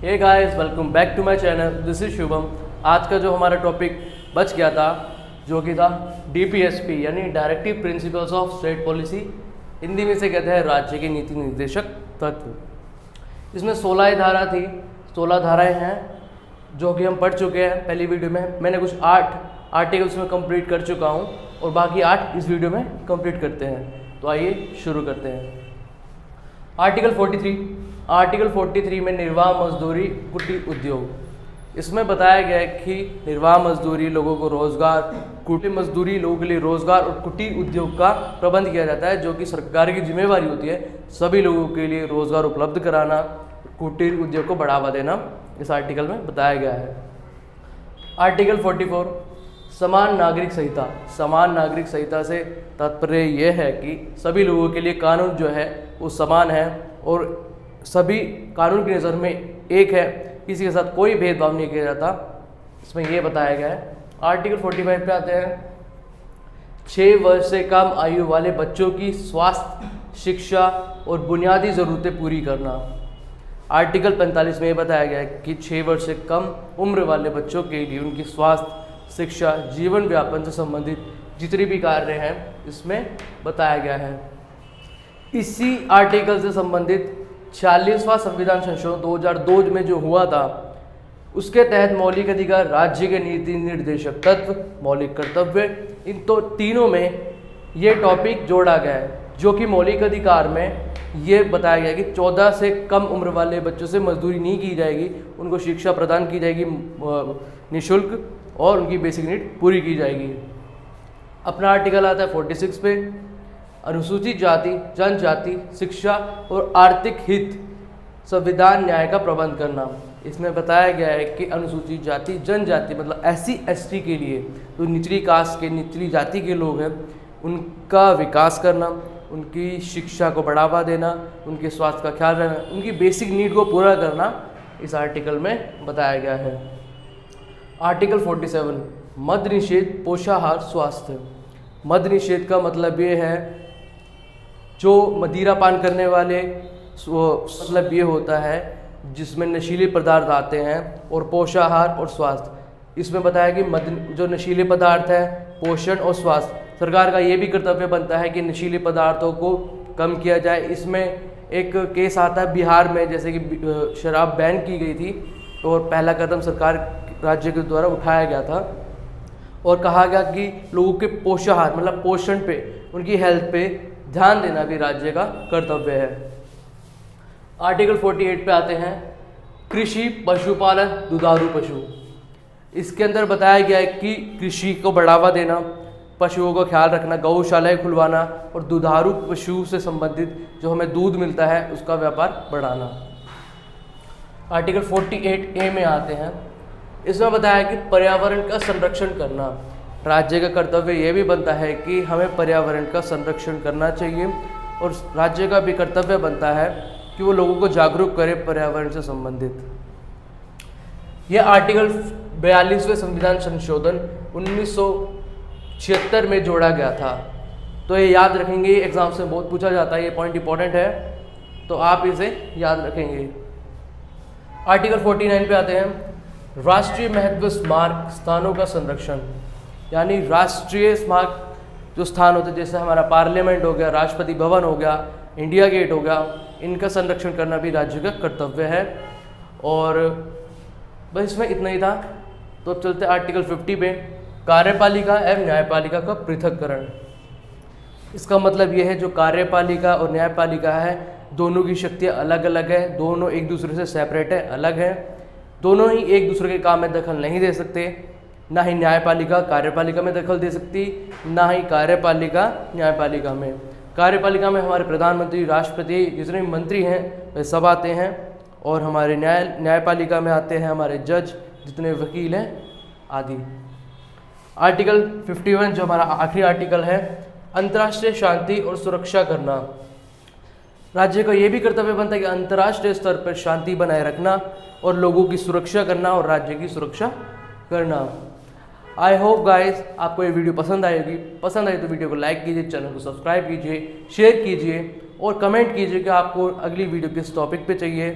Hey guys, welcome back to my channel. This is Shubham. आज का जो हमारा टॉपिक बच गया था जो कि था DPSP यानी directive principles of state policy, Hindi में से कहते हैं राज्य के नीति निर्देशक तत्व। इसमें 16 धारा थी, 16 धाराएं हैं जो कि हम पढ़ चुके हैं पहली वीडियो में। मैंने कुछ 8 आर्टिकल्स में कंप्लीट कर चुका हूँ और बाकी 8 इस वीडियो में कंप्लीट करते हैं। तो आइए शुरू करते हैं। आर्टिकल 43 में निर्वाह मजदूरी कुटीर उद्योग। इसमें बताया गया है कि निर्वाह मजदूरी लोगों को रोजगार, कुटीर मजदूरी लोगों के लिए रोजगार और कुटीर उद्योग का प्रबंध किया जाता है, जो कि सरकार की जिम्मेवारी होती है सभी लोगों के लिए रोजगार उपलब्ध कराना, कुटीर उद्योग को बढ़ावा देना। इस आर्टिकल में बताया गया है। आर्टिकल 44 समान नागरिक संहिता। समान नागरिक संहिता से तात्पर्य यह है कि सभी लोगों के लिए कानून जो है वो समान है और सभी कानून की नज़र में एक है, किसी के साथ कोई भेदभाव नहीं किया जाता। इसमें यह बताया गया है। आर्टिकल 45 पे आते हैं। 6 वर्ष से कम आयु वाले बच्चों की स्वास्थ्य, शिक्षा और बुनियादी ज़रूरतें पूरी करना। आर्टिकल 45 में यह बताया गया है कि 6 वर्ष से कम उम्र वाले बच्चों के लिए उनकी स्वास्थ्य, शिक्षा, जीवन व्यापन से संबंधित जितने भी कार्य हैं इसमें बताया गया है। इसी आर्टिकल से संबंधित 46वां संविधान संशोधन 2002 में जो हुआ था उसके तहत मौलिक अधिकार, राज्य के नीति निर्देशक तत्व, मौलिक कर्तव्य, इन तो तीनों में ये टॉपिक जोड़ा गया है, जो कि मौलिक अधिकार में ये बताया गया कि 14 से कम उम्र वाले बच्चों से मजदूरी नहीं की जाएगी, उनको शिक्षा प्रदान की जाएगी निःशुल्क और उनकी बेसिक नीड पूरी की जाएगी। अपना आर्टिकल आता है 46 पे। अनुसूचित जाति, जनजाति, शिक्षा और आर्थिक हित, संविधान न्याय का प्रबंध करना। इसमें बताया गया है कि अनुसूचित जाति, जनजाति मतलब SC ST के लिए जो निचली कास्ट के, निचली जाति के लोग हैं, उनका विकास करना, उनकी शिक्षा को बढ़ावा देना, उनके स्वास्थ्य का ख्याल रखना, उनकी बेसिक नीड को पूरा करना इस आर्टिकल में बताया गया है। आर्टिकल 47 मद्य निषेध, पोषाहार, स्वास्थ्य। मद्य निषेध का मतलब ये है जो मदिरा पान करने वाले, मतलब ये होता है जिसमें नशीले पदार्थ आते हैं, और पोषाहार और स्वास्थ्य। इसमें बताया कि जो नशीले पदार्थ हैं, पोषण और स्वास्थ्य, सरकार का ये भी कर्तव्य बनता है कि नशीले पदार्थों को कम किया जाए। इसमें एक केस आता है बिहार में, जैसे कि शराब बैन की गई थी और पहला कदम सरकार राज्य के द्वारा उठाया गया था और कहा गया कि लोगों के पोषाहार मतलब पोषण पे, उनकी हेल्थ पे ध्यान देना भी राज्य का कर्तव्य है। आर्टिकल 48 पे आते हैं। कृषि, पशुपालन, दुधारू पशु। इसके अंदर बताया गया है कि कृषि को बढ़ावा देना, पशुओं का ख्याल रखना, गौशालाएं खुलवाना और दुधारू पशु से संबंधित जो हमें दूध मिलता है उसका व्यापार बढ़ाना। आर्टिकल 48A में आते हैं। इसमें बताया कि पर्यावरण का संरक्षण करना। राज्य का कर्तव्य यह भी बनता है कि हमें पर्यावरण का संरक्षण करना चाहिए और राज्य का भी कर्तव्य बनता है कि वो लोगों को जागरूक करे पर्यावरण से संबंधित। यह आर्टिकल 42वें संविधान संशोधन 1976 में जोड़ा गया था। तो ये याद रखेंगे, एग्जाम से बहुत पूछा जाता है, ये पॉइंट इंपॉर्टेंट है तो आप इसे याद रखेंगे। आर्टिकल 49 पे आते हैं। राष्ट्रीय महत्व स्मारक स्थानों का संरक्षण, यानी राष्ट्रीय स्मारक जो स्थान होते हैं जैसे हमारा पार्लियामेंट हो गया, राष्ट्रपति भवन हो गया, इंडिया गेट हो गया, इनका संरक्षण करना भी राज्य का कर्तव्य है। और बस इसमें इतना ही था। तो अब चलते आर्टिकल 50 पे। कार्यपालिका एवं न्यायपालिका का पृथक्करण। इसका मतलब यह है जो कार्यपालिका और न्यायपालिका है दोनों की शक्तियाँ अलग अलग है, दोनों एक दूसरे से सेपरेट है, अलग है, दोनों ही एक दूसरे के काम में दखल नहीं दे सकते। ना ही न्यायपालिका कार्यपालिका में दखल दे सकती, ना ही कार्यपालिका न्यायपालिका में। कार्यपालिका में हमारे प्रधानमंत्री, राष्ट्रपति, जितने भी मंत्री हैं वे सब आते हैं और हमारे न्यायपालिका में आते हैं हमारे जज, जितने वकील हैं आदि। आर्टिकल 51 जो हमारा आखिरी आर्टिकल है, अंतर्राष्ट्रीय शांति और सुरक्षा करना। राज्य का ये भी कर्तव्य बनता है कि अंतर्राष्ट्रीय स्तर पर शांति बनाए रखना और लोगों की सुरक्षा करना और राज्य की सुरक्षा करना। आई होप गाइस आपको ये वीडियो पसंद आएगी। पसंद आए तो वीडियो को लाइक कीजिए, चैनल को सब्सक्राइब कीजिए, शेयर कीजिए और कमेंट कीजिए कि आपको अगली वीडियो किस टॉपिक पे चाहिए।